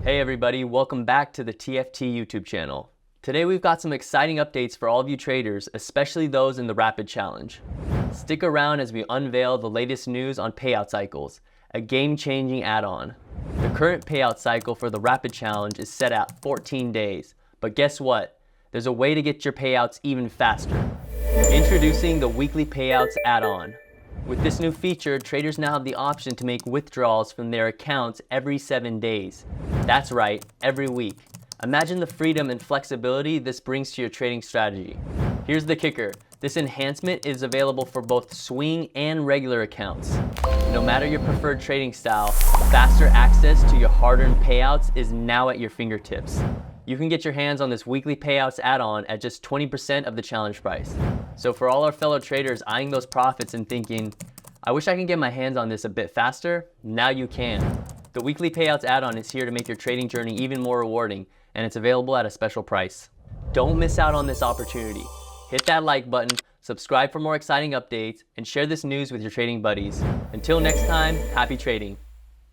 Hey everybody, welcome back to the TFT YouTube channel. Today we've got some exciting updates for all of you traders, especially those in the Rapid Challenge. Stick around as we unveil the latest news on Payout Cycles, a game-changing add-on. The current payout cycle for the Rapid Challenge is set at 14 days, but guess what? There's a way to get your payouts even faster. Introducing the Weekly Payouts add-on. With this new feature, traders now have the option to make withdrawals from their accounts every 7 days. That's right, every week. Imagine the freedom and flexibility this brings to your trading strategy. Here's the kicker. This enhancement is available for both swing and regular accounts. No matter your preferred trading style, faster access to your hard-earned payouts is now at your fingertips. You can get your hands on this Weekly Payouts add-on at just 20% of the challenge price. So for all our fellow traders eyeing those profits and thinking, I wish I can get my hands on this a bit faster, now you can. The Weekly Payouts add-on is here to make your trading journey even more rewarding, and it's available at a special price. Don't miss out on this opportunity. Hit that like button, subscribe for more exciting updates, and share this news with your trading buddies. Until next time, happy trading.